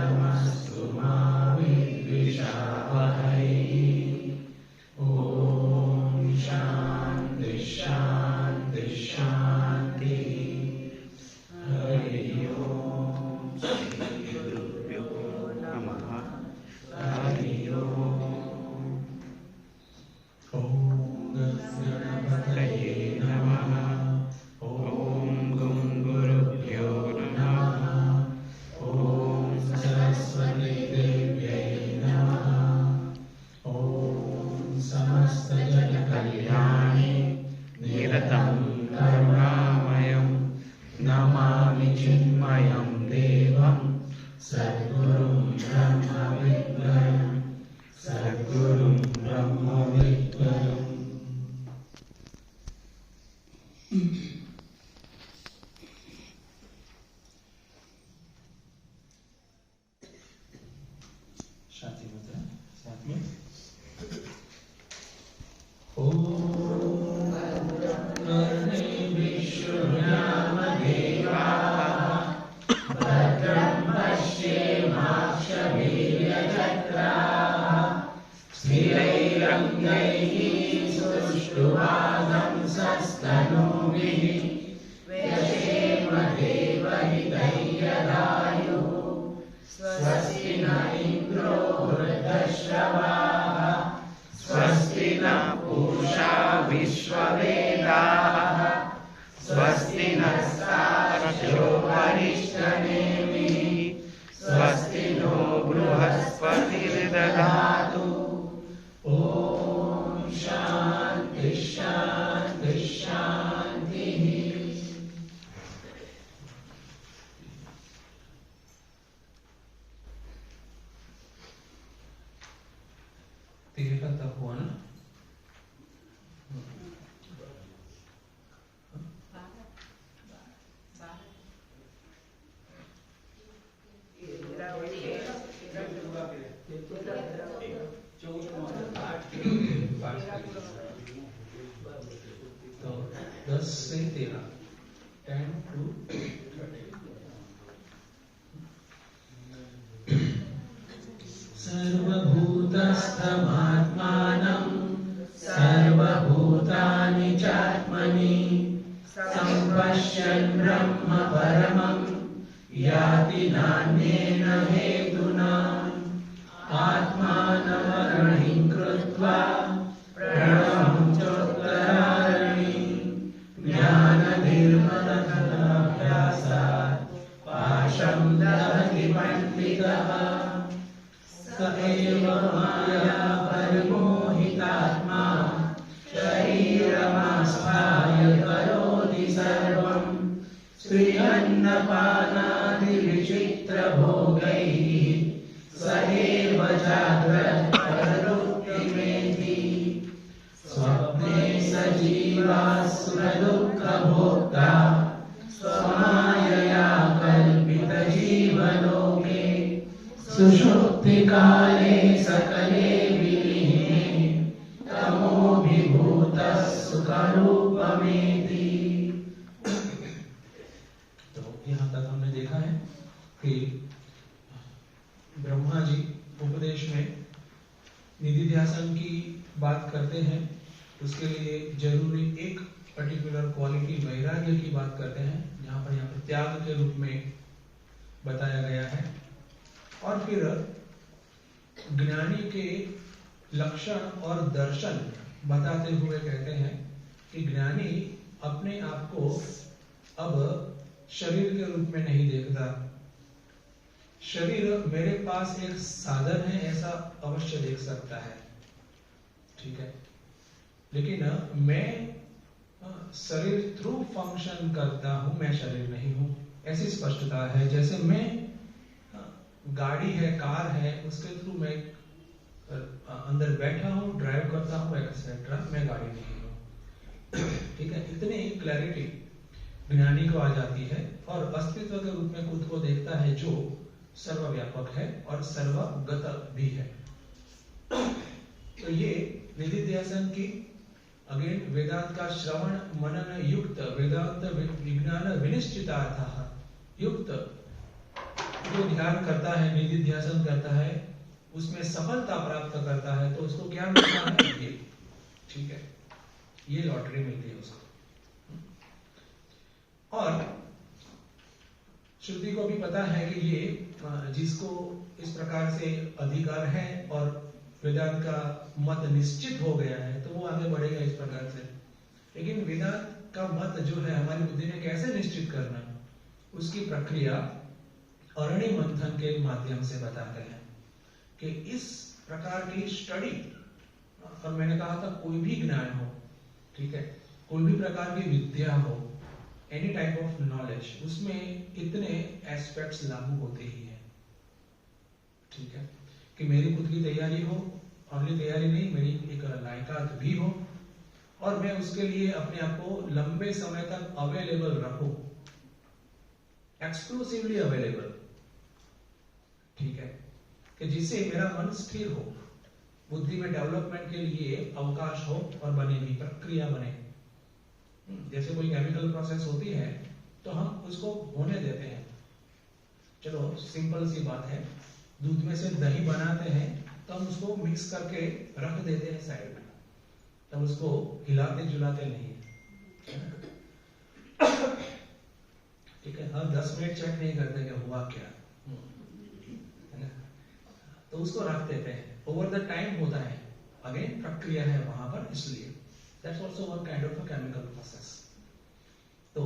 नमस्तु मा विद्विषावहै। ओम शांति शांति शांति। हरि ओम। श्री गुरुभ्यो नमः। हरि ओम। ओम गणपतये नमः। ओम गुरुभ्यो नमः। ओम सरस्वती देव्यै नमः। ओम समस्त जन कल्याणे निरतं करुणामयं नमामि चिन्मयं देवं सद्गुरुं ब्रह्मविद्वरं सद्गुरुं ब्रह्मविद्वरम्। शांति मुद्रा साथ में। ओम भद्रं पश्येमाक्षवीर्यजत्राः स्थिरैरङ्गैः सुष्ठुवागंसस्तनूभिः व्यशेम देवहितैर्यदायुः। स्वस्ति न इन्द्रो वृद्धश्रवाः स्वस्ति न पूषा विश्ववेदाः स्वस्ति नस्तार्क्ष्यो अरिष्टनेमिः स्वस्ति नो बृहस्पतिर्दधातु। ओम शांति शांति शांति। तेरा तक हुआ ना? तो 10 से 13 10 to 13। सर्वभूतस्थमात्मानं सर्वभूतानि चात्मनि सम्पश्यन् ब्रह्म परमं याति नान्येन हेतुना। आत्मानमरणिं कृत्वा प्रणवं चोत्तरारणि ज्ञाननिर्मलफलाभ्यासात् पाशं दहति पण्डितः। स एव माया परिमोहितात्मा शरीरमास्ताय करोति सर्वं श्रियन्नपानादिविचित्रभोगैः स एव जाग्रत् प्रवृत्तिमेति। स्वप्ने स जीवासुरदुःखभोक्ता स्वमायया कल्पितजीवलोके सुषुप्तिकाले सकले विलीने तमोभिभूतः सुखरूपमेति। तो यहाँ तक हमने देखा है कि ब्रह्मा जी उपदेश में निधिध्यासन की बात करते हैं। उसके लिए जरूरी एक पर्टिकुलर क्वालिटी वैराग्य की बात करते हैं, यहाँ पर त्याग के रूप में बताया गया है। और फिर ज्ञानी के लक्षण और दर्शन बताते हुए कहते हैं कि ज्ञानी अपने आप को अब शरीर के रूप में नहीं देखता। शरीर मेरे पास एक साधन है ऐसा अवश्य देख सकता है, ठीक है, लेकिन मैं शरीर थ्रू फंक्शन करता हूं, मैं शरीर नहीं हूं, ऐसी स्पष्टता है। जैसे मैं गाड़ी है, कार है, उसके थ्रू मैं अंदर बैठा हूं, ड्राइव करता हूं एक्सेट्रा, मैं गाड़ी नहीं हूं, ठीक है। इतनी क्लैरिटी ज्ञानी को आ जाती है और अस्तित्व के रूप में खुद को देखता है जो सर्वव्यापक है और सर्वगत भी है। तो ये निधिध्यासन की अगेन वेदांत का श्रवण मनन युक्त वेदांत विज्ञान विनिश्चितार्थः युक्त जो ध्यान करता है, निधिध्यासन करता है, उसमें सफलता प्राप्त करता है, तो उसको क्या मिलता है? ये, ठीक है, ये लॉटरी मिलती है उसको। और श्रुति को भी पता है कि ये जिसको इस प्रकार से अधिकार है और वेदांत का मत निश्चित हो गया है, तो वो आगे बढ़ेगा इस प्रकार से। लेकिन वेदांत का मत जो है हमारी बुद्धि में कैसे निश्चित करना, उसकी प्रक्रिया अरण्य मंथन के माध्यम से बताते हैं कि इस प्रकार की स्टडी, और मैंने कहा था कोई भी ज्ञान हो, ठीक है, कोई भी प्रकार की विद्या हो, एनी टाइप ऑफ नॉलेज, उसमें इतने एस्पेक्ट्स लागू होते ही हैं, ठीक है, कि मेरी खुद की तैयारी हो, ओनली तैयारी नहीं, मेरी एक लायकात भी हो, और मैं उसके लिए अपने आप को लंबे समय तक अवेलेबल रखूं, एक्सक्लूसिवली अवेलेबल, ठीक है, कि जिससे मेरा मन स्थिर हो, बुद्धि में डेवलपमेंट के लिए अवकाश हो और बने भी, प्रक्रिया बने। जैसे कोई केमिकल प्रोसेस होती है तो हम उसको होने देते हैं। चलो सिंपल सी बात है, दूध में से दही बनाते हैं तो हम उसको मिक्स करके रख देते हैं साइड में, तब उसको हिलाते जुलाते नहीं, ठीक है, हर 10 मिनट चेक नहीं करते कि हुआ क्या, है ना, तो उसको रख देते हैं। ओवर द टाइम होता है, अगेन प्रक्रिया है वहां पर, इसलिए that's also one kind of a chemical process। तो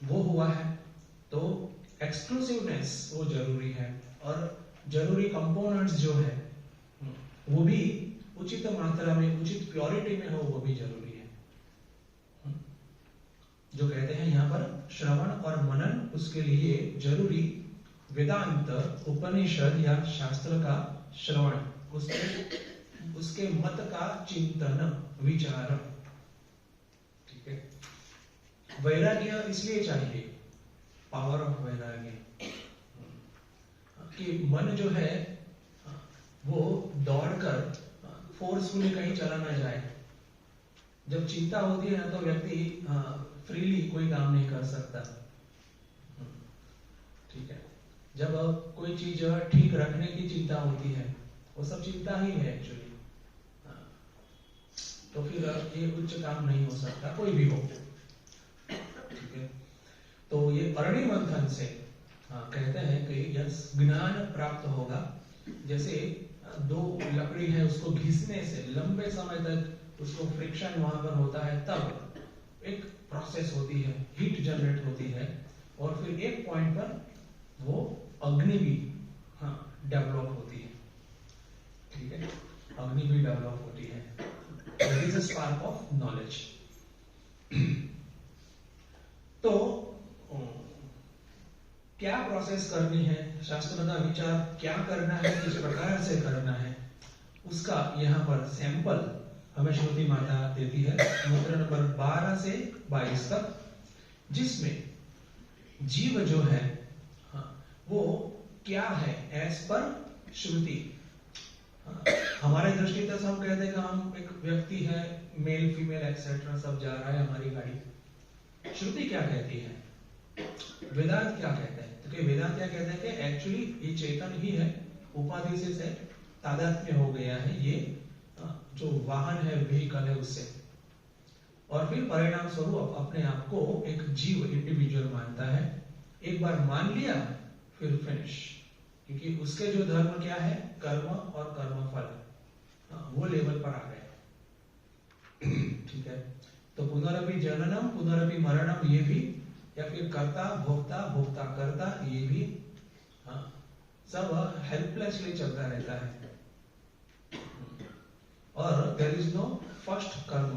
वो हुआ है, तो एक्सक्लूसिवनेस वो जरूरी है, और जरूरी कंपोनेंट्स जो है वो भी उचित मात्रा में, उचित प्योरिटी में हो, वो भी जरूरी है। जो कहते हैं यहाँ पर श्रवण और मनन, उसके लिए जरूरी वेदांत उपनिषद या शास्त्र का श्रवण, उसके मत का चिंतन विचार, ठीक है। वैराग्य इसलिए चाहिए, पावर ऑफ वैराग्य, कि मन जो है वो दौड़कर फोर्सफुली कहीं चला ना जाए। जब चिंता होती है ना, तो व्यक्ति फ्रीली कोई काम नहीं कर सकता, ठीक है। जब कोई चीज ठीक रखने की चिंता होती है, वो सब चिंता ही है एक्चुअली, तो फिर ये उच्च काम नहीं हो सकता, कोई भी हो, ठीक है। तो ये अरण्य मंथन से कहते हैं कि यह ज्ञान प्राप्त होगा। जैसे दो लकड़ी है, उसको घिसने से लंबे समय तक उसको फ्रिक्शन वहां पर होता है, तब एक प्रोसेस होती है, हीट जनरेट होती है, और फिर एक पॉइंट पर वो अग्नि भी डेवलप होती है, ठीक है, अग्नि भी डेवलप होती है। That is a spark of knowledge। तो क्या प्रोसेस करनी है, शास्त्र का विचार क्या करना है, किस प्रकार से करना है, उसका यहाँ पर सैंपल हमें श्रुति माता देती है, मंत्र नंबर 12 से 22 तक, जिसमें जीव जो है वो क्या है एज पर श्रुति। हमारे दृष्टि से हम कहते हैं कि हम एक व्यक्ति है, मेल फीमेल एक्सेट्रा सब जा रहा है हमारी गाड़ी। श्रुति क्या कहती है, वेदांत क्या कहते हैं? क्योंकि वेदांत क्या कहते हैं कि एक्चुअली ये चेतन ही है, उपाधि से तादात्म्य हो गया है, ये जो वाहन है, व्हीकल है, उससे, और फिर परिणाम स्वरूप अपने आप को एक जीव, इंडिविजुअल मानता है। एक बार मान लिया फिर फिनिश, क्योंकि उसके जो धर्म क्या है, कर्म और कर्मफल, वो लेवल पर आ गए, ठीक है। तो पुनरपि जननम पुनरपि मरणम, ये भी, या फिर कर्ता भोक्ता भोक्ता कर्ता, ये भी सब हेल्पलेसली चलता रहता है, और देयर इज नो फर्स्ट कर्म,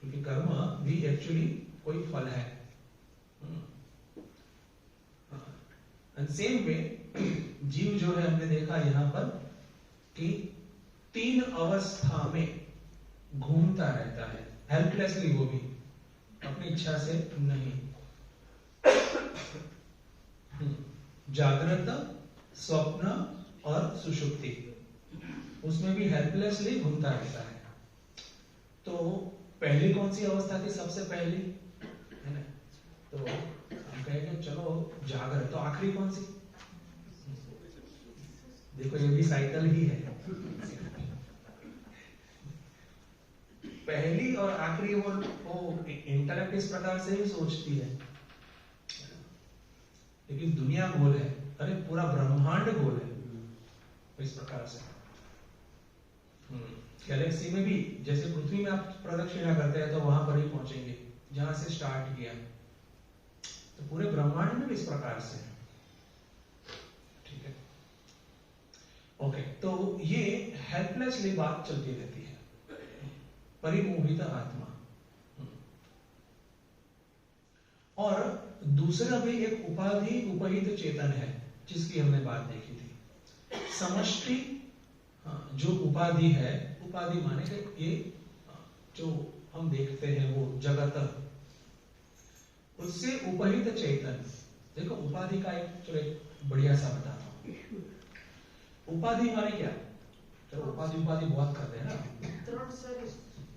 क्योंकि कर्म भी एक्चुअली कोई फल है। सेम वे जीव जो है, हमने देखा यहाँ पर कि 3 अवस्था में घूमता रहता है, हेल्पलेसली, वो भी अपनी इच्छा से नहीं। जागृत, स्वप्न और सुषुप्ति, उसमें भी हेल्पलेसली घूमता रहता है। तो पहली कौन सी अवस्था थी, सबसे पहली, है ना? तो हम कहेंगे चलो जागर, तो आखिरी कौन सी? देखो ये भी साइकिल ही है, पहली और आखिरी वो इंटेलेक्ट इस प्रकार से ही सोचती है, लेकिन दुनिया गोल है, अरे पूरा ब्रह्मांड गोल है इस प्रकार से। गैलेक्सी में भी जैसे पृथ्वी में आप प्रदक्षिणा करते हैं तो वहां पर ही पहुंचेंगे जहां से स्टार्ट किया, तो पूरे ब्रह्मांड में भी इस प्रकार से है। ठीक है, ओके, तो ये हेल्पलेसली बात चलती रहती है, परिमोहित आत्मा। और दूसरा भी एक उपाधि उपहित चेतन है जिसकी हमने बात देखी थी। समष्टि जो उपाधि है, उपाधि माने कि ये जो हम देखते हैं वो जगत, उससे उपहित चेतन। देखो उपाधि का एक बढ़िया सा बताता हूं। उपाधि माने क्या? चलो उपाधि बहुत करते हैं ना,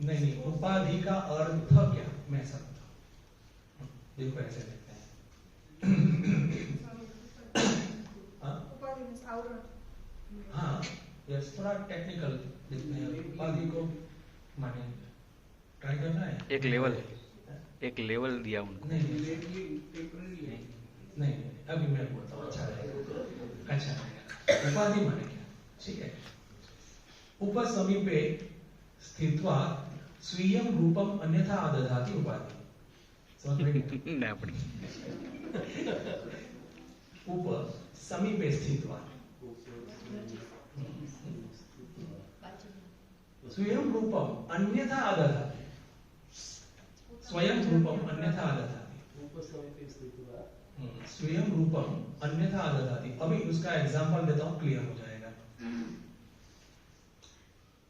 नहीं, उपाधि का अर्थ क्या, मैं ऐसा बताऊं, देखो ऐसे देखते हैं। हाँ, यस, थोड़ा टेक्निकल देखते हैं उपाधि को, माने ट्राई करना है। एक लेवल दिया उनको। नहीं, अभी मैं बोलता हूँ, अच्छा रहेगा, अच्छा रहेगा। उपाधि माने क्या? ठीक है, उपसमीपे स्थित्वा स्वीयं रूपम अन्यथा आदधाति उपाधि। समझ में नहीं पड़ी। उप समीपे स्थित्वा स्वयं रूपम अन्यथा आदधाति, स्वयं रूपम अन्यथा आदधाति, स्वयं रूपम अन्यथा आदधाति। अभी उसका एग्जांपल देता हूं, क्लियर हो जाएगा।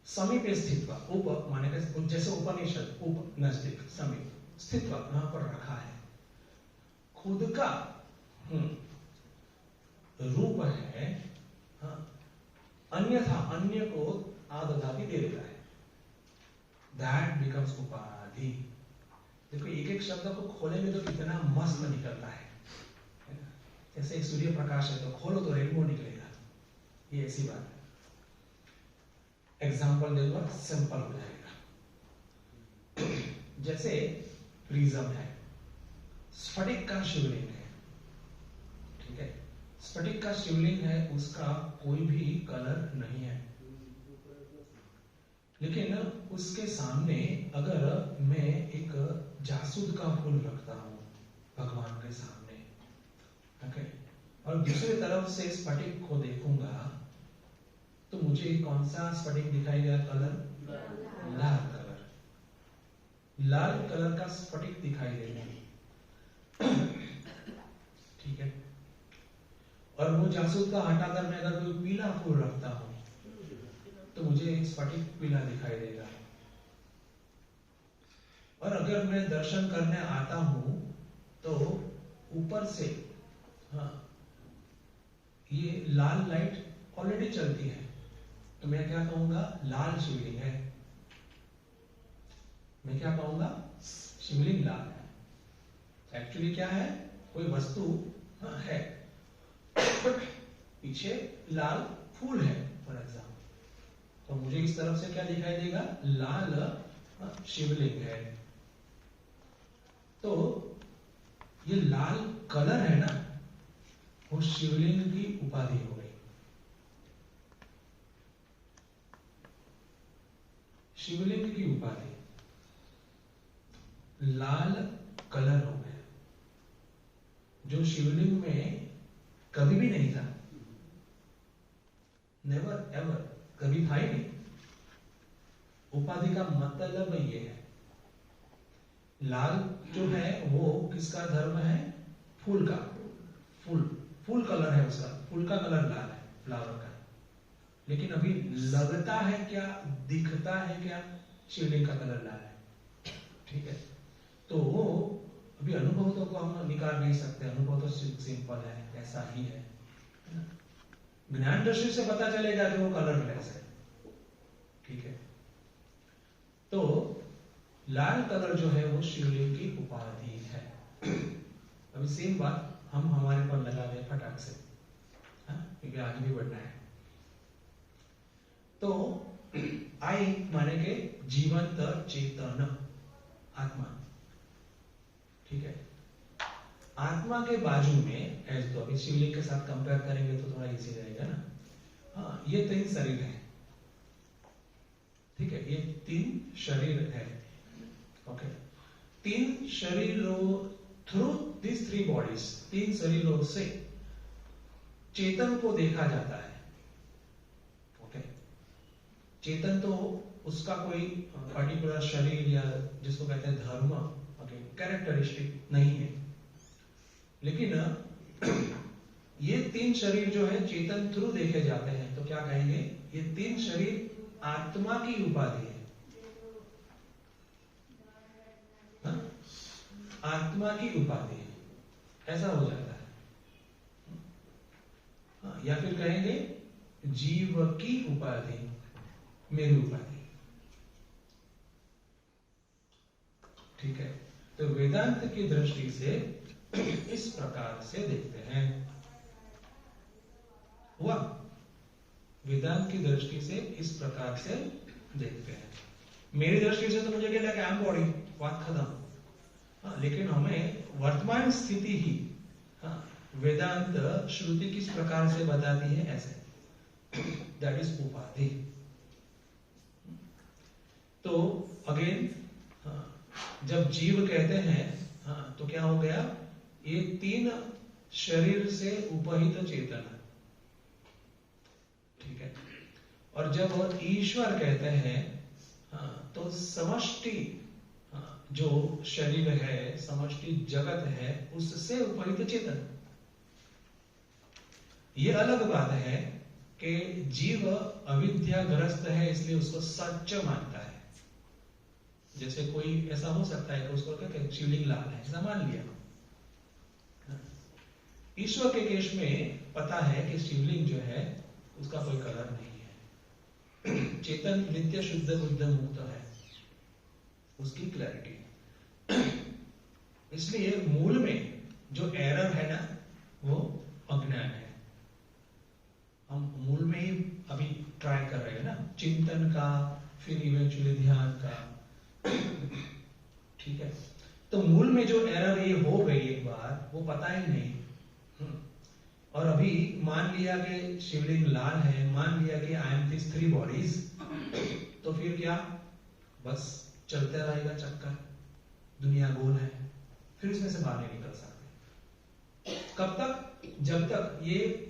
समीपे स्थित्वा, उप माने जैसे उपनिषद, उप नजदीक, समीप, स्थित्वा यहां पर रखा है, खुद का रूप है, हाँ, अन्यथा अन्य को आदधाति दे देता है, दैट बिकम्स उपाधि। देखो एक एक शब्द को खोलेंगे तो कितना मस्त निकलता है, जैसे एक सूर्य प्रकाश है तो खोलो तो रेनबो निकलेगा, ये ऐसी बात है। एग्जाम्पल दे दो, सिंपल हो जाएगा। जैसे प्रिज्म है, स्फटिक का शिवलिंग है, ठीक है, स्फटिक का शिवलिंग है, उसका कोई भी कलर नहीं है, लेकिन उसके सामने अगर मैं एक जासूद का फूल रखता हूं भगवान के सामने, ओके, और दूसरी तरफ से स्फटिक को देखूंगा तो मुझे कौन सा स्फटिक दिखाई देगा? कलर लाल कलर, लाल कलर का स्फटिक दिखाई देगा, ठीक है। और वो जासूद का हटाकर मैं अगर कोई पीला फूल रखता हूं तो मुझे स्फटिक पीला दिखाई देगा। और अगर मैं दर्शन करने आता हूं तो ऊपर से, हाँ, ये लाल लाइट ऑलरेडी चलती है, तो मैं क्या कहूंगा? लाल शिवलिंग है, मैं क्या कहूंगा? शिवलिंग लाल है। एक्चुअली क्या है? कोई वस्तु है, पीछे लाल फूल है फॉर एग्जाम्पल, तो मुझे इस तरफ से क्या दिखाई देगा? लाल शिवलिंग है। तो ये लाल कलर है ना, वो शिवलिंग की उपाधि हो गई, शिवलिंग की उपाधि, लाल कलर हो गया, जो शिवलिंग में कभी भी नहीं था, नेवर एवर, कभी था ही नहीं। उपाधि का मतलब ये है, लाल जो है वो किसका धर्म है? फूल का, फूल कलर है उसका, फूल का कलर लाल है, फ्लावर का, लेकिन अभी लगता है क्या, दिखता है क्या? शिवलिंग का कलर लाल है, ठीक है। तो अभी अनुभव तो हम निकाल नहीं सकते, अनुभव तो सिंपल है, ऐसा ही है, ज्ञान दृष्टि से पता चलेगा कि वो कलरलेस है, ठीक है। तो लाल कलर जो है वो शिवलिंग की उपाधि है। अभी सेम बात हम हमारे पर लगा रहे फटाक से, क्योंकि आगे भी बढ़ना है। तो आई माने के जीवंत चेतन आत्मा, ठीक है। आत्मा के बाजू में तो अभी शिवलिंग के साथ कंपेयर करेंगे तो थोड़ा इजी रहेगा ना। हाँ, ये 3 शरीर है, ठीक है, ये 3 शरीर है, ओके। 3 शरीरों थ्रू दिस 3 बॉडीज, 3 शरीरों से चेतन को देखा जाता है, ओके। चेतन तो उसका कोई पर्टिकुलर शरीर या जिसको कहते हैं धर्म, ओके, कैरेक्टरिस्टिक नहीं है, लेकिन ये 3 शरीर जो है चेतन थ्रू देखे जाते हैं। तो क्या कहेंगे, ये 3 शरीर आत्मा की उपाधि है, हा? आत्मा की उपाधि है, ऐसा हो जाता है। हाँ, या फिर कहेंगे जीव की उपाधि, मेरी उपाधि, ठीक है। तो वेदांत की दृष्टि से इस प्रकार से देखते हैं। हुआ, वेदांत की दृष्टि से इस प्रकार से देखते हैं। मेरी दृष्टि से तो मुझे क्या लगा, आई एम बॉडी, बात खत्म। हाँ, लेकिन हमें वर्तमान स्थिति ही, हाँ, वेदांत श्रुति किस प्रकार से बताती है, ऐसे, दैट इज उपाधि। तो अगेन, हाँ, जब जीव कहते हैं, हाँ, तो क्या हो गया, ये 3 शरीर से उपहित चेतन, ठीक है। और जब ईश्वर कहते हैं, हाँ, तो समष्टि, हाँ, जो शरीर है, समष्टि जगत है, उससे उपहित चेतन। ये अलग बात है कि जीव अविद्याग्रस्त है इसलिए उसको सच मानता है। जैसे कोई ऐसा हो सकता है कि उसको कहते हैं शिवलिंग लाल है, ऐसा मान लिया। ईश्वर के केस में पता है कि शिवलिंग जो है उसका कोई कलर नहीं है, चेतन नित्य शुद्ध बुद्ध मुक्त है, उसकी क्लैरिटी। इसलिए मूल में जो एरर है ना, वो अज्ञान है। हम मूल में ही अभी ट्राई कर रहे हैं ना, चिंतन का, फिर इवेंचुअली ध्यान का, ठीक है। तो मूल में जो एरर ये हो गई एक बार, वो पता ही नहीं। और अभी मान लिया कि शिवलिंग लाल है, मान लिया कि आई एम दिस 3 बॉडीज, तो फिर क्या, बस चलते रहेगा चक्कर, दुनिया गोल है, फिर इसमें से बाहर नहीं निकल सकते। कब तक, जब तक ये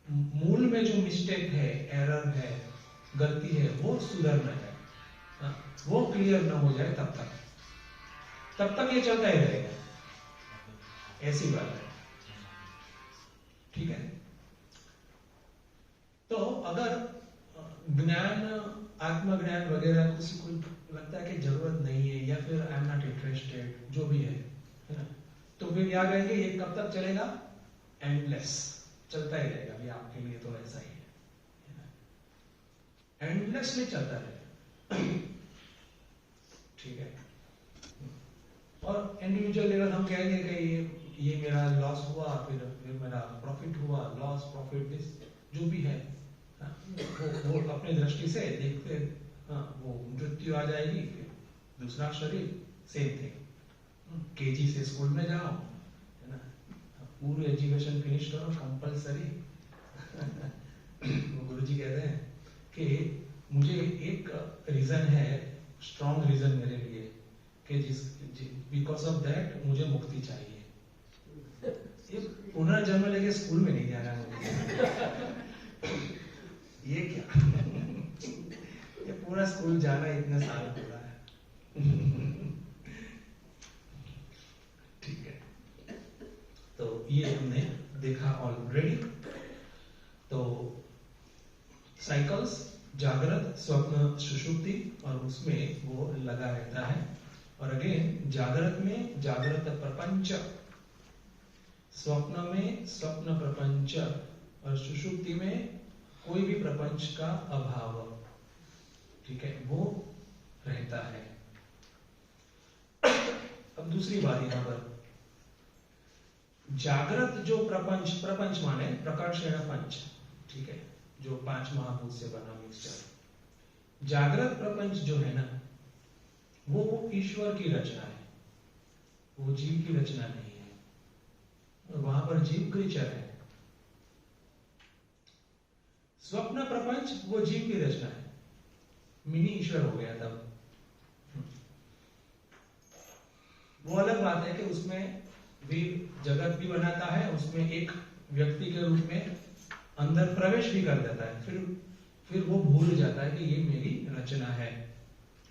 मूल में जो मिस्टेक है, एरर है, गलती है, वो सुधर न जाए, वो क्लियर न हो जाए, तब तक ये चलता ही रहेगा, ऐसी बात है, ठीक है। तो अगर ज्ञान, आत्मज्ञान वगैरह किसी को लगता है कि जरूरत नहीं है, या फिर आई एम नॉट इंटरेस्टेड, जो भी है ना, तो फिर क्या कहेंगे, ये कब तक चलेगा, एंडलेस, चलता ही रहेगा। अभी आपके लिए तो ऐसा ही है, एंडलेसली चलता रहेगा, ठीक है। और इंडिविजुअल लेवल हम कहेंगे कि ये मेरा लॉस हुआ, फिर मेरा प्रॉफिट हुआ, लॉस प्रॉफिट जो भी है, वो अपने दृष्टि से देखते, हाँ, वो मृत्यु आ जाएगी, फिर दूसरा शरीर, सेम थिंग, केजी से स्कूल में जाओ, है ना, पूरी एजुकेशन फिनिश करो कंपलसरी। गुरुजी कहते हैं कि मुझे एक रीजन है, स्ट्रॉन्ग रीजन मेरे लिए, कि बिकॉज ऑफ दैट मुझे मुक्ति चाहिए। ये पुनर्जन्म लेके स्कूल में नहीं जाना मुझे। ये क्या, ये पूरा स्कूल जाना इतने साल हो रहा है। ठीक है, तो ये हमने देखा ऑलरेडी। तो साइकिल्स, जागृत, स्वप्न, सुषुप्ति, और उसमें वो लगा रहता है। और अगेन, जागृत में जागृत प्रपंच, स्वप्न में स्वप्न प्रपंच, और सुषुप्ति में कोई भी प्रपंच का अभाव, ठीक है, वो रहता है। अब दूसरी बात यहां पर, जागृत जो प्रपंच, प्रपंच माने प्रकर्षण पंच, ठीक है, जो 5 महाभूत से बना मिक्सचर, जागृत प्रपंच जो है ना, वो ईश्वर की रचना है, वो जीव की रचना नहीं है, और वहां पर जीव क्रीचर है। स्वप्न प्रपंच वो जीव की रचना है, मिनी ईश्वर हो गया तब। वो अलग बात है कि उसमें भी जगत भी बनाता है, उसमें एक व्यक्ति के रूप में अंदर प्रवेश भी कर देता है, फिर वो भूल जाता है कि ये मेरी रचना है,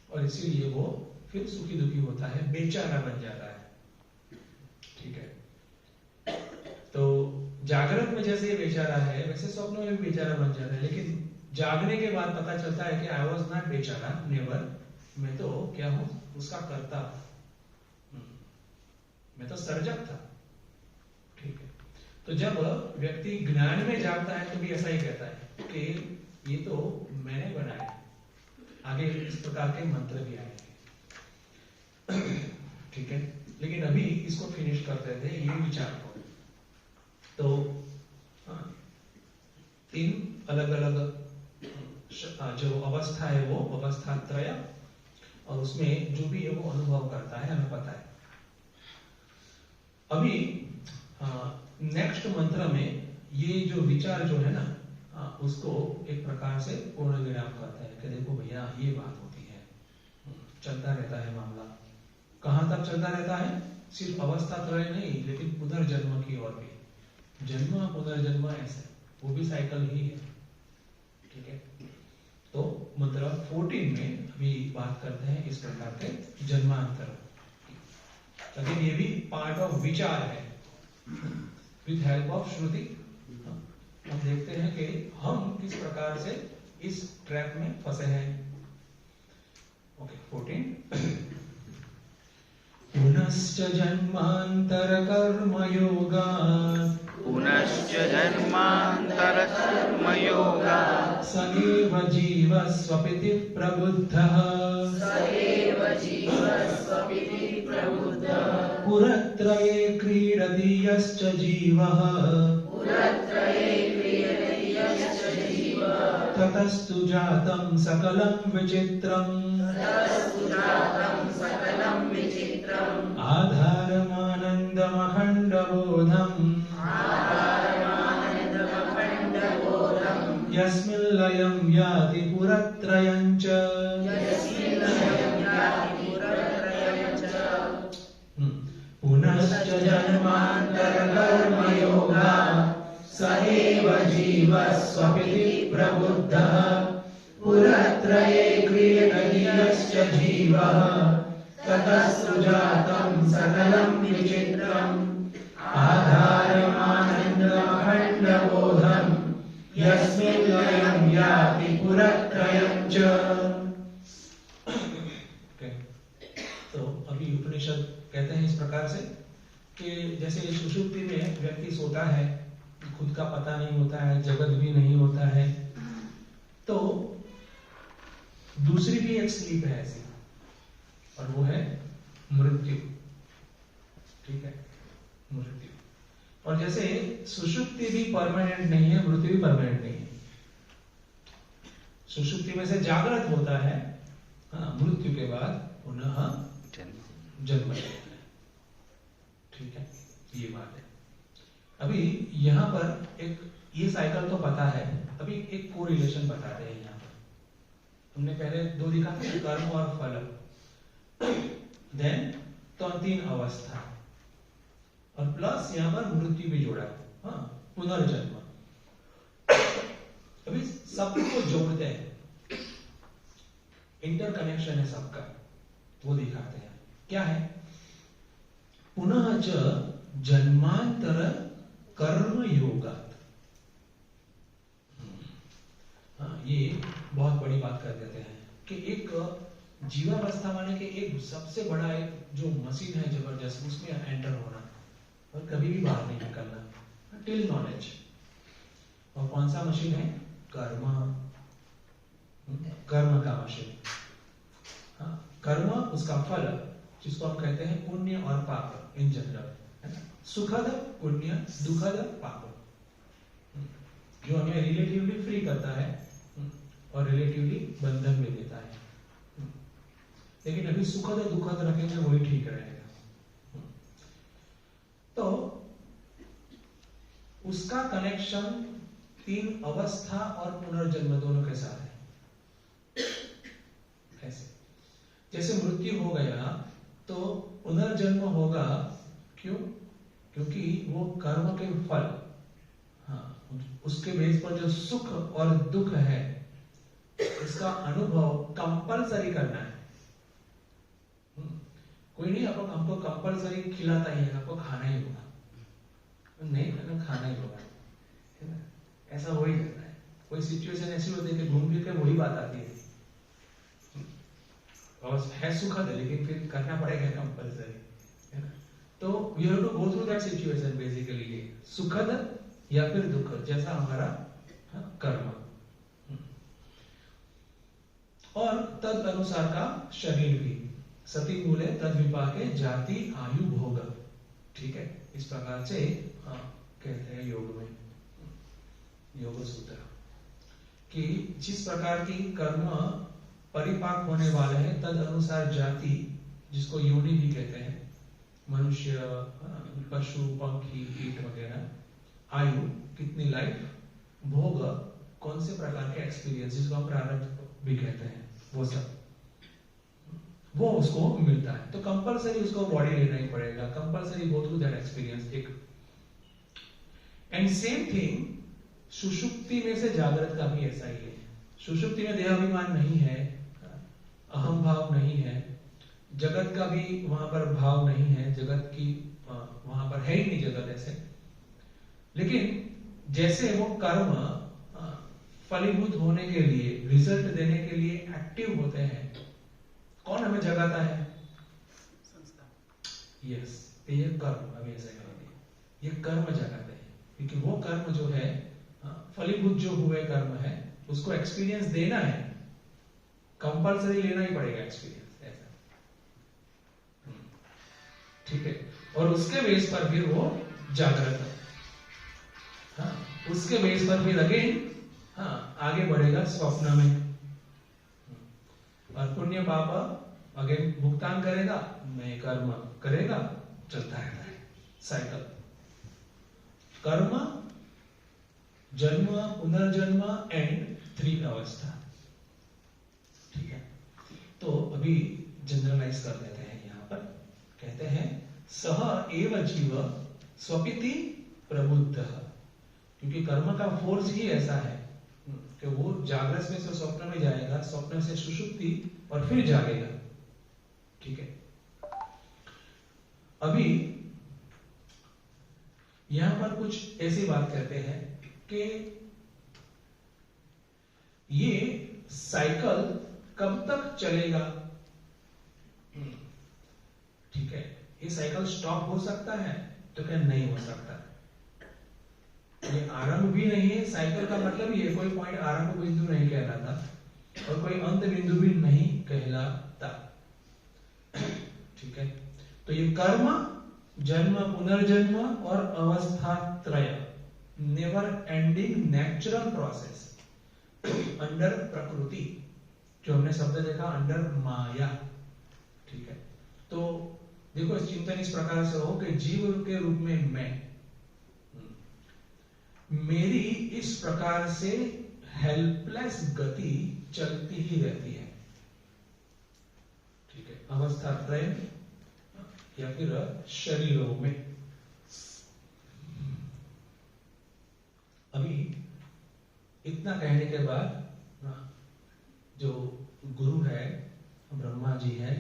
और इसीलिए वो फिर सुखी दुखी होता है, बेचारा बन जाता है, ठीक है। तो जागृत में जैसे ये बेचारा है, वैसे स्वप्न में भी बेचारा बन जाता है, लेकिन जागने के बाद पता चलता है कि आई वॉज नॉट बेचारा, नेवर, मैं तो क्या हूं, उसका कर्ता, मैं तो सर्जक था, ठीक है। तो जब व्यक्ति ज्ञान में जागता है तो भी ऐसा ही कहता है कि ये तो मैंने बनाया। आगे इस प्रकार के मंत्र भी आएंगे, ठीक है, लेकिन अभी इसको फिनिश करते थे ये विचार को। तो 3 अलग अलग जो अवस्था है वो अवस्था त्रय, और उसमें जो भी है वो अनुभव करता है, हमें पता है। अभी नेक्स्ट मंत्र में ये जो विचार जो है ना, उसको एक प्रकार से पूर्ण विराम करता है कि देखो भैया ये बात होती है, चलता रहता है मामला। कहां तक चलता रहता है? सिर्फ अवस्था त्रय नहीं, लेकिन पुनर्जन्म की ओर भी, जन्म पुनर्जन्म ऐसे, वो भी साइकिल ही है, ठीक है। तो मंत्र 14 में अभी बात करते हैं इस प्रकार के जन्मांतर, लेकिन ये भी पार्ट ऑफ विचार है विद हेल्प ऑफ श्रुति। हम देखते हैं कि हम किस प्रकार से इस ट्रैप में फंसे हैं। ओके 14 पुनश्च जन्मांतर कर्म योगात्, पुनश्च जन्मांतर कर्म योगात्, स एव जीवस्वपिति प्रबुद्धः, पुरत्रये क्रीडति यश्च जीवः, ततस्तु जातं सकलं विचित्रम्, आधारमानन्दमखण्डबोधम्, यस्मिन् लयं याति पुरत्रयं च। पुनश्च जन्मांतर कर्म योगात्, स एव जीवस्वपिति प्रबुद्धः, पुरत्रये क्रीडति यश्च जीवः, ततस्तु जातं सकलं विचित्रम्, आधारमानन्दमखण्डबोधम्, यस्मिन् लयं याति पुरत्रयं च। तो अभी उपनिषद कहते हैं इस प्रकार से कि जैसे सुषुप्ति में व्यक्ति सोता है, खुद का पता नहीं होता है, जगत भी नहीं होता है, तो दूसरी भी एक स्लीप है ऐसी, और वो है मृत्यु, ठीक है, मृत्यु। और जैसे सुषुप्ति भी परमानेंट नहीं है, मृत्यु भी परमानेंट नहीं है। सुषुप्ति में से जागृत होता है, मृत्यु के बाद पुनः जन्म लेता है, ठीक है, ये बात है। अभी यहाँ पर एक ये साइकिल तो पता है, अभी एक कोरिलेशन बताते हैं यहाँ पर। हमने पहले 2 दिखा था, कर्म और फल, देन तो 3 अवस्था, और प्लस यहाँ पर मृत्यु भी जोड़ा, पुनर्जन्म। अभी सबको जोड़ते हैं, इंटरकनेक्शन है सबका, वो दिखाते हैं। क्या है? पुनः च जन्मांतर कर्म योगात्। ये बहुत बड़ी बात कर देते हैं कि एक जीवावस्था माने कि एक सबसे बड़ा एक जो मशीन है जबरदस्त, उसमें एंटर होना और कभी भी बाहर नहीं निकलना, टिल नॉलेज। और कौन सा मशीन है? कर्म, कर्म का मशीन। कर्म उसका फल, जिसको हम कहते हैं पुण्य और पाप इन जनरल, है ना। सुखद पुण्य, दुखद पाप, जो हमें रिलेटिवली फ्री करता है और रिलेटिवली बंधन में देता है। लेकिन अभी सुखद और दुखद रखेंगे वही ठीक रहेगा। तो उसका कनेक्शन 3 अवस्था और पुनर्जन्म दोनों के साथ है। ऐसे जैसे मृत्यु हो गया तो पुनर्जन्म होगा, क्यों? क्योंकि वो कर्म के फल, उसके बेस पर जो सुख और दुख है इसका अनुभव कंपलसरी करना है। कोई नहीं हमको कंपलसरी खिलाता ही है, आपको खाना ही होगा, नहीं खाना ही होगा, है ना? ऐसा हो ही जाता है। कोई सिचुएशन ऐसी होती है कि घूम फिर के वही बात आती है और है सुखद है, लेकिन फिर करना पड़ेगा कंपलसरी, है ना? तो we have to go through that situation basically, ये सुखद या फिर दुखद, जैसा हमारा कर्म। और तद अनुसार का शरीर भी, सती मूले तद विपाके जाति आयु भोग, ठीक है? इस प्रकार से कहते हैं योग में, योग सूत्र, कि जिस प्रकार की कर्म परिपाक होने वाले हैं तद अनुसार जाति, जिसको योनि भी कहते हैं, मनुष्य, पशु, पक्षी, कीट वगैरह, आयु कितनी लाइफ, भोग कौन से प्रकार के एक्सपीरियंस, जिसको हम प्रारब्ध भी कहते हैं, वो सब वो उसको मिलता है। तो कंपलसरी उसको बॉडी लेना ही पड़ेगा, compulsory go through that experience. एक एंड सेम थिंग सुषुप्ति में से जागृत का भी ऐसा ही है। सुषुप्ति में देहाभिमान नहीं है, अहम भाव नहीं है, जगत का भी वहां पर भाव नहीं है, जगत की वहां पर है ही नहीं जगत ऐसे। लेकिन जैसे वो कर्म फलीभूत होने के लिए, रिजल्ट देने के लिए एक्टिव होते हैं, कौन हमें जगाता है? संस्कार। यस, ये कर्म, अभी ऐसा करेंगे, ये कर्म जगाते हैं, क्योंकि वो कर्म जो है फलीभूत जो हुए कर्म है उसको एक्सपीरियंस देना है, कंपलसरी लेना ही पड़ेगा एक्सपीरियंस, ऐसा, ठीक है? और उसके बेस पर फिर वो जागृत, उसके बेस पर फिर अगेन आगे बढ़ेगा स्वप्न में, और पुण्य पाप अगेन भुगतान करेगा, नए कर्म करेगा, चलता रहता है साइकिल। कर्म, जन्म, पुनर्जन्म एंड 3 अवस्था, ठीक है? तो अभी जनरलाइज कर देते हैं। यहाँ पर कहते हैं सह एव जीव स्वपिति प्रबुद्ध, क्योंकि कर्म का फोर्स ही ऐसा है कि वो जागृत में से स्वप्न में जाएगा, स्वप्न से सुषुप्ति और फिर जागेगा, ठीक है? अभी यहां पर कुछ ऐसी बात कहते हैं कि ये साइकिल कब तक चलेगा, ठीक है? ये साइकिल स्टॉप हो सकता है? तो क्या नहीं हो सकता। ये आरंभ भी नहीं है, साइकिल का मतलब ये कोई पॉइंट आरंभ बिंदु नहीं कहलाता और कोई अंत बिंदु भी नहीं कहलाता, ठीक है? तो ये कर्म, जन्म, पुनर्जन्म और अवस्था त्रय, never ending natural process under प्रकृति, जो हमने शब्द देखा अंडर माया, ठीक है? तो देखो चिंतन इस प्रकार से हो कि जीव के रूप में मैं, मेरी इस प्रकार से हेल्पलेस गति चलती ही रहती है, ठीक है? अवस्था त्रय या फिर शरीरों में। अभी इतना कहने के बाद जो गुरु है, ब्रह्मा जी है,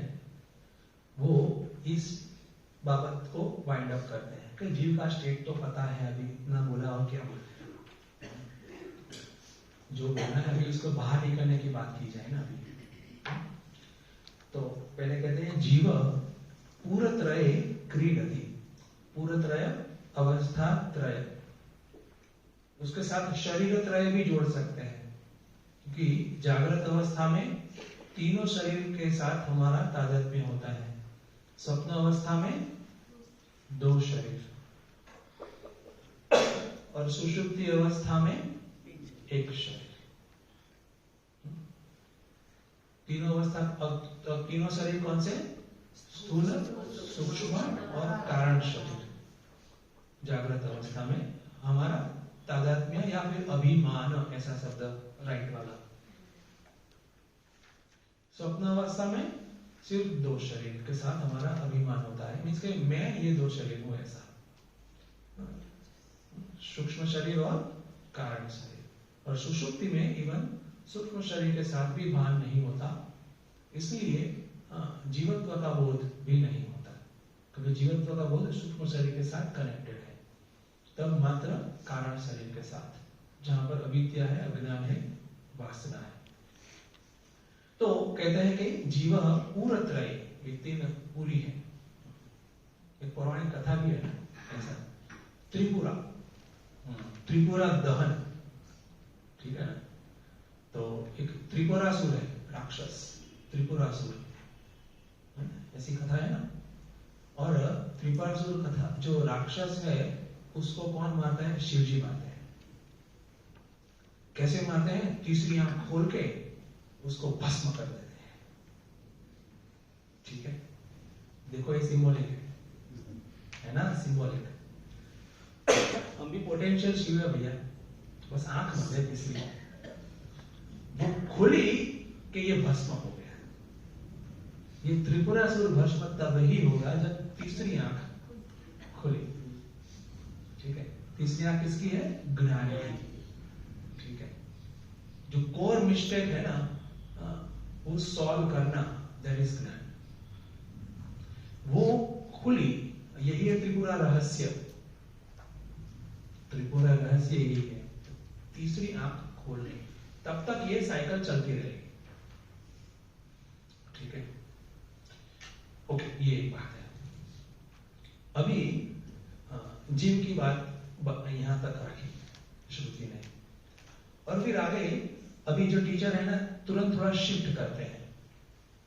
वो इस बाबत को वाइंड अप करते हैं कि जीव का स्टेट तो पता है, अभी इतना बोला और क्या बोला, जो बोलना है अभी उसको बाहर निकलने की बात की जाए ना। अभी तो पहले कहते हैं जीव पूरत्रय क्रीडति, पूरत्रय अवस्था त्रय, उसके साथ शरीर त्रय भी जोड़ सकते हैं, क्योंकि जागृत अवस्था में तीनों शरीर के साथ हमारा तादात्म्य होता है, स्वप्न अवस्था में 2 शरीर, और सुषुप्ति अवस्था में एक शरीर। तीनों अवस्था, तीनों शरीर कौन से? स्थूल, सूक्ष्म और कारण शरीर। जागृत अवस्था में हमारा तादात्म्य या फिर अभिमान, ऐसा शब्द राइट वाला। स्वप्न अवस्था में सिर्फ दो शरीर के साथ हमारा अभिमान होता है, मीन्स के मैं ये दो शरीर हूं, ऐसा। सूक्ष्म शरीर और कारण शरीर। और सुषुप्ति में इवन सूक्ष्म शरीर के साथ भी भान नहीं होता, इसलिए जीवत्व का बोध भी नहीं होता, क्योंकि जीवत्व का बोध सूक्ष्म शरीर के साथ कनेक्टेड है। तब मात्र कारण शरीर के साथ, जहां पर अविद्या है, अज्ञान है, वासना है। तो कहते हैं कि जीव पूरत्रय, ये तीन पूरी है। एक पौराणिक कथा भी है ऐसा, त्रिपुरा, त्रिपुरा दहन, ठीक है ना। तो एक त्रिपुरासुर है, राक्षस त्रिपुरासुर, ऐसी कथा है ना। और त्रिपुरासुर कथा, जो राक्षस है उसको कौन मारता है? शिव जी मारते हैं। कैसे मारते हैं? तीसरी आंख खोल के उसको भस्म कर देते हैं, ठीक है। देखो ये सिंबॉलिक है ना, सिंबॉलिक। हम भी पोटेंशियल शिव है भैया, बस आंख बंद है तीसरी, वो खुली कि ये भस्म हो गया। ये त्रिपुरासुर भस्म तब ही होगा जब तीसरी आंख खुली, ठीक है। तीसरी आंख किसकी है? ज्ञान की, ठीक है। जो कोर मिस्टेक है ना, वो सॉल्व करना, दैट इज ज्ञान। वो खुली, यही है त्रिपुरा रहस्य। त्रिपुरा रहस्य यही है, तीसरी आंख खोलने, तब तक ये साइकिल चलती रहेगी, ठीक है। ओके, ये एक बात है। अभी जीव की बात यहां तक रखी श्रुति ने, और फिर आगे अभी जो टीचर है ना, तुरंत थोड़ा शिफ्ट करते हैं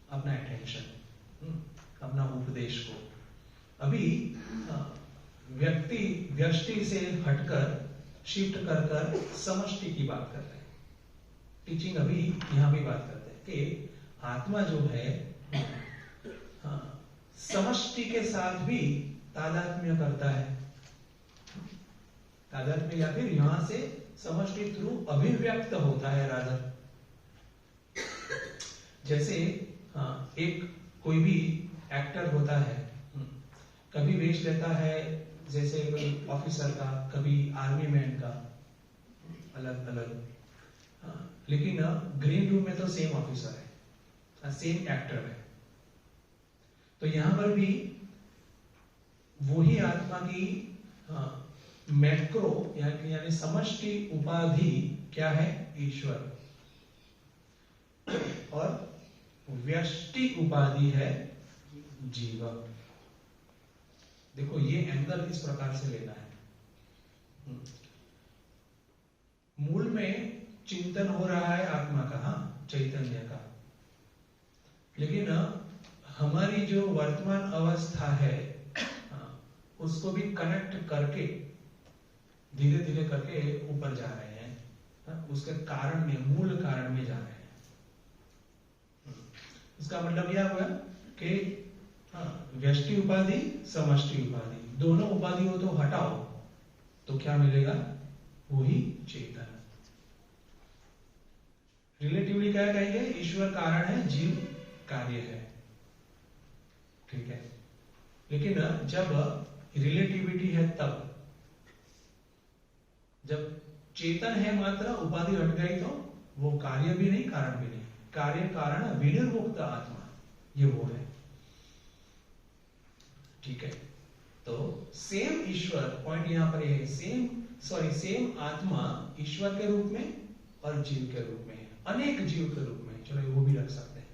अपना अटेंशन, अपना उपदेश को। अभी व्यष्टि से हटकर शिफ्ट कर समष्टि की बात करते हैं। टीचिंग अभी यहां भी बात करते हैं कि आत्मा जो है समष्टि के साथ भी तादात्म्य करता है। तादात्म्य या फिर यहां से समष्टि थ्रू अभिव्यक्त होता है राधर। जैसे एक कोई भी एक्टर होता है, कभी वेश लेता है जैसे कोई ऑफिसर का, कभी आर्मी मैन का, अलग अलग, लेकिन ग्रीन रूम में तो सेम ऑफिसर है, सेम एक्टर है। तो यहां पर भी वही आत्मा की मैक्रो यानी समष्टि उपाधि क्या है? ईश्वर, और व्यष्टि उपाधि है जीव। देखो ये एंगल इस प्रकार से लेना है। मूल में चिंतन हो रहा है आत्मा का, हाँ, चैतन्य का, लेकिन हमारी जो वर्तमान अवस्था है उसको भी कनेक्ट करके धीरे धीरे करके ऊपर जा रहे हैं, उसके कारण में, मूल कारण में जा रहे हैं। इसका मतलब यह हुआ कि व्यष्टि उपाधि, समष्टि उपाधि, दोनों उपाधियों तो हटाओ तो क्या मिलेगा? वही चेतन। रिलेटिवली क्या कहेंगे? ईश्वर कारण है, जीव कार्य है, ठीक है। लेकिन जब रिलेटिविटी है, तब जब चेतन है मात्र, उपाधि हट गई, तो वो कार्य भी नहीं, कारण भी नहीं। कार्य कारण विनिर्मुक्त आत्मा, ये वो है, ठीक है। तो सेम ईश्वर, पॉइंट यहां पर है, सेम आत्मा ईश्वर के रूप में और जीव के रूप में है, अनेक जीव के रूप में। चलो वो भी रख सकते हैं,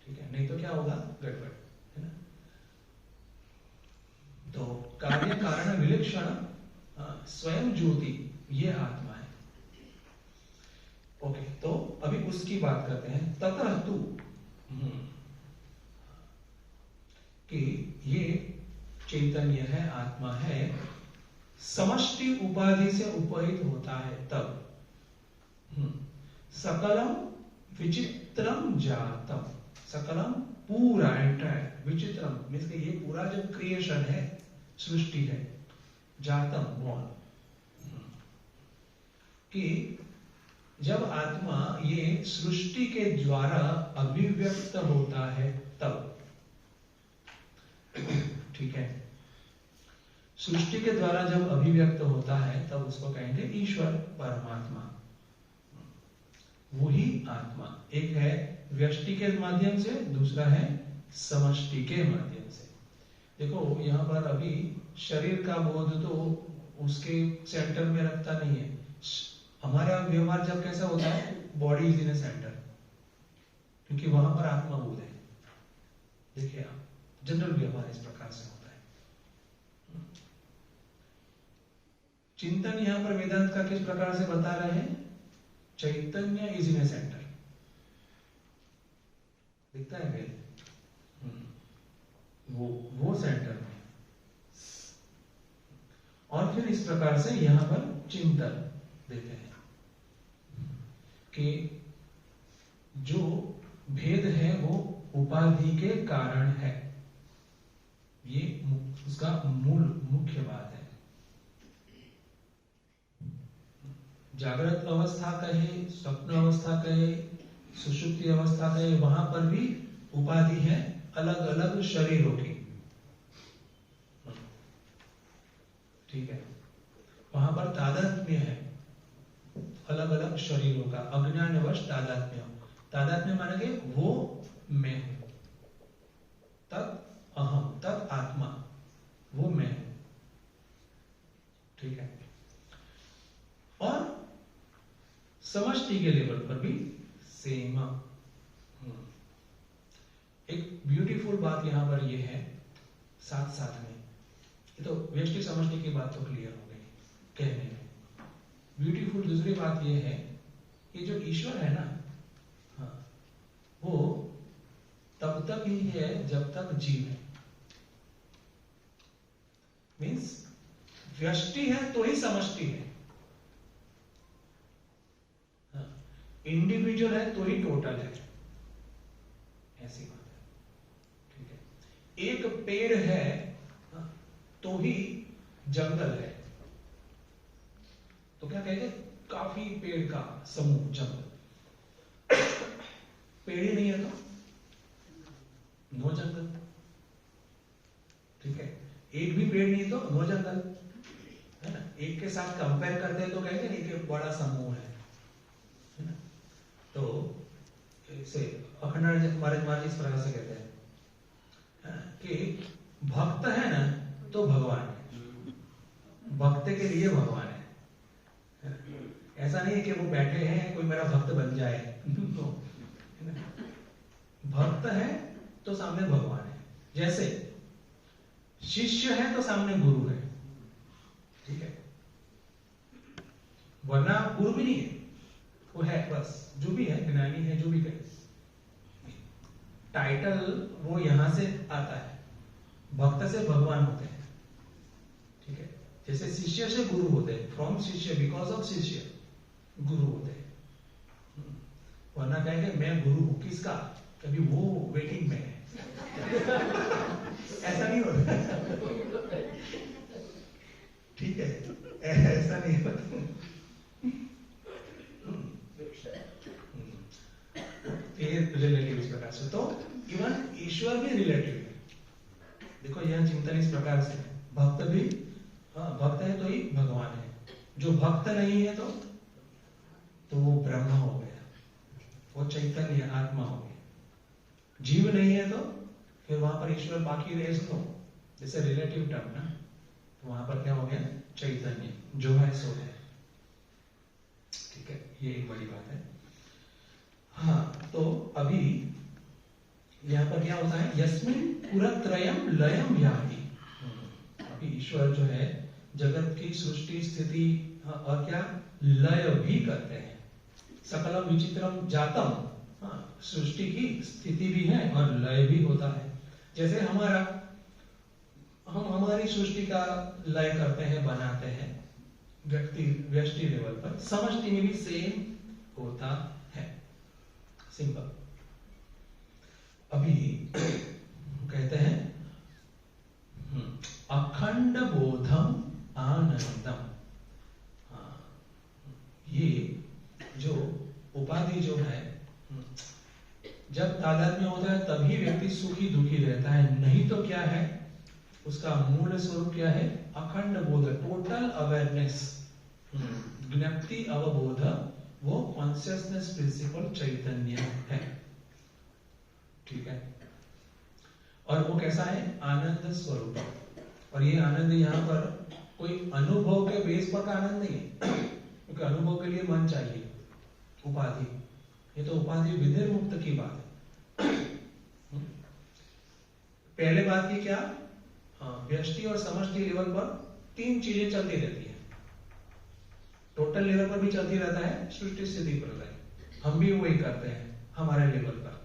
ठीक है, नहीं तो क्या होगा? गड़बड़ है ना। तो कार्य कारण विलक्षण स्वयं ज्योति, ये आत्मा है। ओके, तो अभी उसकी बात करते हैं। ततः तु, कि ये चैतन्य है, आत्मा है, समष्टि उपाधि से उपहित होता है तब। सकलम विचित्रम जातम, सकलम पूरा एंटायर, विचित्रम मीन्स ये पूरा जो क्रिएशन है, सृष्टि है, जातम बॉर्न, कि जब आत्मा ये सृष्टि के द्वारा अभिव्यक्त होता है तब, ठीक है, सृष्टि के द्वारा जब अभिव्यक्त होता है तब उसको कहेंगे ईश्वर, परमात्मा, वही आत्मा। एक है व्यष्टि के माध्यम से, दूसरा है समष्टि के माध्यम से। देखो यहाँ पर अभी शरीर का बोध तो उसके सेंटर में रखता नहीं है। हमारा व्यवहार जब कैसा होता है, body is in A centre, क्योंकि वहां पर आत्मा बोध है। देखिए आप, जनरल व्यवहार इस प्रकार से होता है। चिंतन यहाँ पर वेदांत का किस प्रकार से बता रहे हैं, चैतन्य इज इन ए सेंटर, दिखता है वेद, वो सेंटर में। और फिर इस प्रकार से यहां पर चिंतन देते हैं कि जो भेद है वो उपाधि के कारण है, ये उसका मूल मुख्य बात है। जागृत अवस्था कहे, स्वप्न अवस्था कहे, सुषुप्ति अवस्था कहे, वहां पर भी उपाधि है अलग अलग शरीरों की, ठीक है, वहां पर तादात्म्य है अलग अलग शरीरों का, अज्ञानवश तादात्म्य। तादात्म्य माने कि वो मैं हूं, तब अहम, तब आत्मा, वो मैं हूं, ठीक है। और समष्टि के लेवल पर भी सेम। एक ब्यूटीफुल बात यहां पर यह है, साथ साथ में, ये तो व्यष्टि समष्टि की बात तो क्लियर हो गई कहने में। ब्यूटीफुल दूसरी बात यह है कि जो ईश्वर है ना, हाँ, वो तब तक ही है जब तक जीव है। मीन्स व्यष्टि है तो ही समष्टि है, इंडिविजुअल है तो ही टोटल है, ऐसी बात है, ठीक है। एक पेड़ है तो ही जंगल है, तो क्या कहते हैं, काफी पेड़ का समूह जंगल। पेड़ ही नहीं है तो नो जंगल, ठीक है। एक भी पेड़ नहीं तो नो जंगल, है ना। एक के साथ कंपेयर करते हैं तो कहते हैं कि बड़ा समूह है ना। तो इसे अखंड महाराज इस प्रकार से कहते हैं कि भक्त है ना तो भगवान है, भक्त के लिए भगवान है। ऐसा नहीं है कि वो बैठे हैं कोई मेरा भक्त बन जाए, भक्त है तो सामने भगवान है। जैसे शिष्य है तो सामने गुरु है, ठीक है, वरना गुरु भी नहीं है, वो है बस जो भी है, ज्ञानी है, जो भी करे। टाइटल वो यहां से आता है, भक्त से भगवान होते हैं, ठीक है। जैसे शिष्य से गुरु होते हैं, फ्रॉम शिष्य, बिकॉज ऑफ शिष्य गुरु होते हैं। वरना कहेंगे मैं गुरु हूं किसका, कभी वो वेटिंग में है। ऐसा नहीं होता, ठीक है, ऐसा नहीं होता। रिलेटिव इस प्रकार से, तो इवन ईश्वर भी रिलेटिव है। देखो यह चिंतन इस प्रकार से, भक्त भी, हाँ, भक्त है तो ही भगवान है, जो भक्त नहीं है तो वो ब्रह्म हो गया, वो चैतन्य आत्मा हो गया। जीव नहीं है तो फिर वहां पर ईश्वर बाकी रहे तो, जैसे रिलेटिव टर्म ना, तो वहां पर क्या हो गया, चैतन्य जो है सो है, ठीक है। ये एक बड़ी बात है। हाँ, तो अभी यहां पर क्या होता है, यस्मिन पुरत्रयम लयम याति। अभी ईश्वर जो है जगत की सृष्टि स्थिति और क्या लय भी करते हैं। सकलम विचित्रम जातम, सृष्टि की स्थिति भी है और लय भी होता है। जैसे हमारा हम हमारी सृष्टि का लय करते हैं, बनाते हैं व्यष्टि लेवल पर, समष्टि में भी सेम होता है। सिंपल। अभी कहते हैं अखंड बोधम आनंदम। ये जो उपाधि जो है, जब तादात्म्य होता है तभी व्यक्ति सुखी दुखी रहता है, नहीं तो क्या है उसका मूल स्वरूप क्या है? अखंड बोध, टोटल अवेयरनेस, ज्ञप्ति अवबोध, वो कॉन्शियसनेस प्रिंसिपल चैतन्य है। ठीक है। और वो कैसा है? आनंद स्वरूप। और ये आनंद यहाँ पर कोई अनुभव के बेस पर का आनंद नहीं है, क्योंकि अनुभव के लिए मन चाहिए, उपाधि। ये तो उपाधि विनिर्मुक्त की बात है। पहले बात की क्या? व्यष्टि और समष्टि लेवल पर तीन चीजें चलती रहती है। टोटल लेवल पर भी चलती रहता है, सृष्टि स्थिति प्रलय, हम भी वही करते हैं हमारे लेवल पर।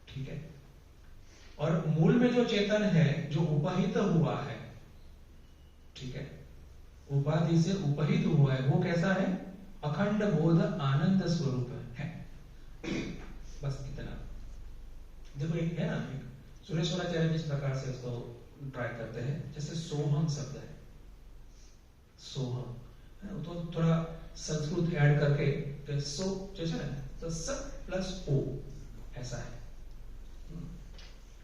ठीक है। और मूल में जो चेतन है, जो उपहित हुआ है, ठीक है, उपाधि से उपहित हुआ है, वो कैसा है? अखंड बोध आनंद स्वरूप है। बस इतना। देखो एक है ना, एक सुरेश्वराचार्य जिस प्रकार से उसको ट्राई करते हैं, जैसे सोहम शब्द है, सोहम है, तो थोड़ा संस्कृत ऐड करके तो सो जैसे ना, तो स प्लस ओ ऐसा है।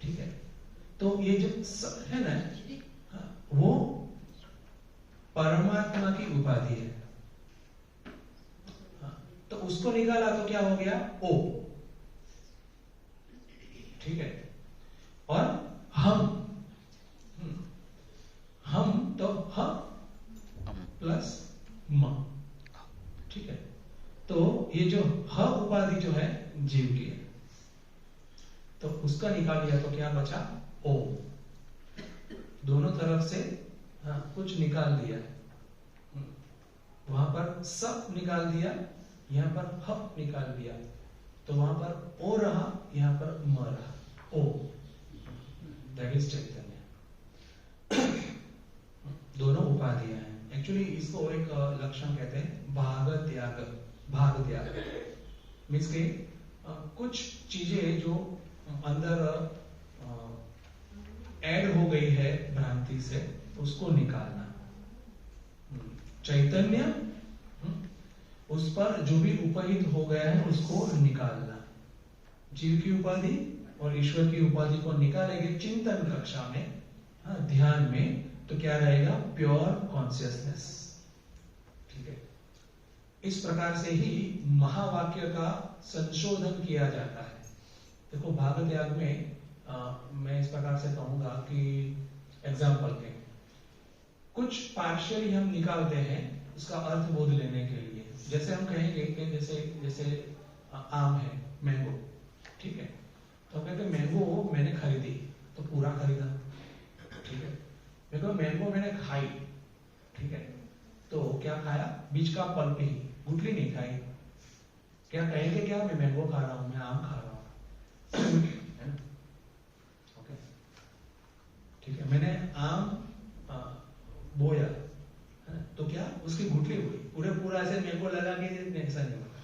ठीक है। तो ये जो स है ना, वो परमात्मा की उपाधि है। तो उसको निकाला तो क्या हो गया? ओ। ठीक है। और हम तो ह प्लस म। ठीक है। तो ये जो ह उपाधि जो है जीव की है, तो उसका निकाल लिया तो क्या बचा? ओ। दोनों तरफ से कुछ निकाल दिया, वहां पर सब निकाल दिया, यहां पर ह निकाल दिया, तो वहां पर ओ रहा, यहां पर म रहा। ओ, दैट इज चैतन्य। दोनों उपाधियां हैं। एक्चुअली इसको एक लक्षण कहते हैं भाग त्याग। भाग त्याग मीन्स के कुछ चीजें जो अंदर ऐड हो गई है भ्रांति से, उसको निकालना। चैतन्य उस पर जो भी उपहित हो गया है उसको निकालना। जीव की उपाधि और ईश्वर की उपाधि को निकालेंगे चिंतन कक्षा में, ध्यान में, तो क्या रहेगा? Pure consciousness. ठीक है। इस प्रकार से ही महावाक्य का संशोधन किया जाता है। देखो भाग त्याग में मैं इस प्रकार से कहूंगा कि एग्जाम्पल के कुछ पार्शियली हम निकालते हैं उसका अर्थ बोध लेने के लिए। जैसे हम कहेंगे कि जैसे आम है, मैंगो, ठीक है, तो कहते हैं मैंगो मैंने खरीदी, तो पूरा खरीदा। ठीक है। देखो मैंगो मैंने खाई, ठीक है, तो क्या खाया? बीच का पल्प ही, गुठली नहीं खाई। क्या कहेंगे? क्या मैं मैंगो खा रहा हूं, मैं आम खा रहा हूं। ओके, ठीक है। मैंने आम बोया, तो क्या उसकी गुठली हुई, पूरा ऐसे मैंगो लगा के ऐसा नहीं होगा।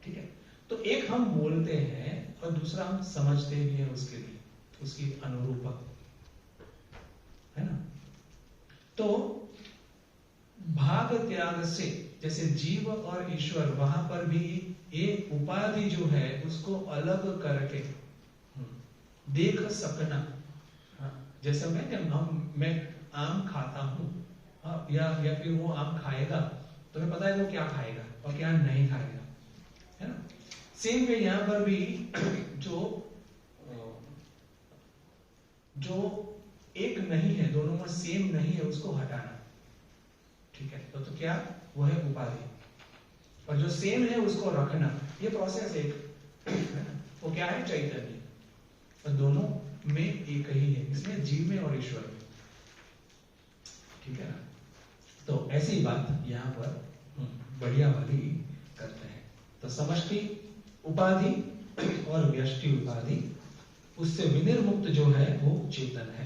ठीक है। तो एक हम बोलते हैं और दूसरा हम समझते भी हैं उसके लिए, उसकी अनुरूपक, है ना। तो भाग त्याग से जैसे जीव और ईश्वर, वहां पर भी एक उपाधि जो है उसको अलग करके देख सकना। जैसे मैं आम खाता हूं, या फिर वो आम खाएगा, तो हमें पता है वो क्या खाएगा और क्या नहीं खाएगा, है ना। सेम वे यहां पर भी जो एक नहीं है, दोनों में सेम नहीं है, उसको हटाना। ठीक है। तो क्या वो है उपाधि, और जो सेम है उसको रखना। ये प्रोसेस एक वो क्या है? चैतन्य। और दोनों में एक ही है, इसमें जीव में और ईश्वर में। ठीक है ना। तो ऐसी बात यहाँ पर बढ़िया वाली करते हैं। तो समष्टि उपाधि और व्यष्टि उपाधि, उससे विनिर्मुक्त जो है वो चेतन है।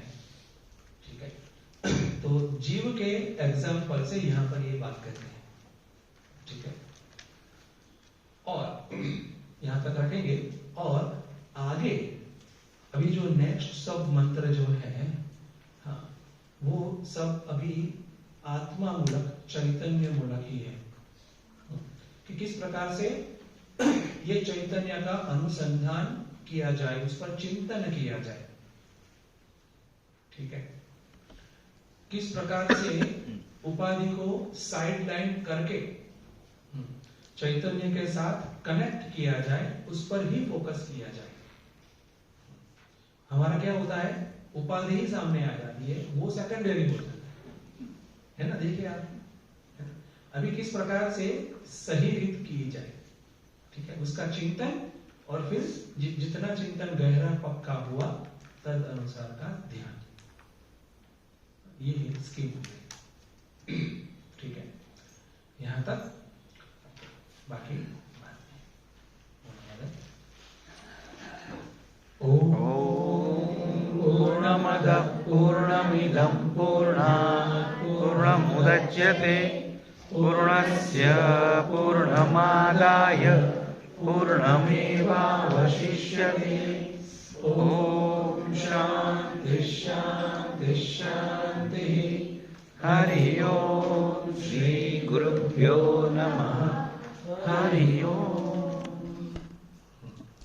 ठीक है। तो जीव के एग्जाम्पल से यहां पर ये बात करते हैं, ठीक है। और यहां तक रखेंगे और आगे अभी जो नेक्स्ट सब मंत्र जो है, हाँ, वो सब अभी आत्मा मूलक, चैतन्य मूलक ही है, कि किस प्रकार से ये चैतन्य का अनुसंधान किया जाए, उस पर चिंतन किया जाए, ठीक है। किस प्रकार से उपाधि को साइड लाइन करके चैतन्य के साथ कनेक्ट किया जाए, उस पर ही फोकस किया जाए। हमारा क्या होता है, उपाधि ही सामने आ जाती है, वो सेकेंडरी होता है ना। देखिए आप, अभी किस प्रकार से सही रीत की जाए, ठीक है, उसका चिंतन, और फिर जितना चिंतन गहरा पक्का हुआ तद अनुसार का ध्यान, ये स्कीम, ठीक है। यहां तक, बाकी पूर्णमदः पूर्णमिदं पूर्णात् पूर्णमुदच्यते पूर्णस्य पूर्णमादाय पूर्णमेवावशिष्यते। ॐ शान्ति शान्ति शान्तिः। हरि ओम। श्री गुरुभ्यो नमः। हरि ओम।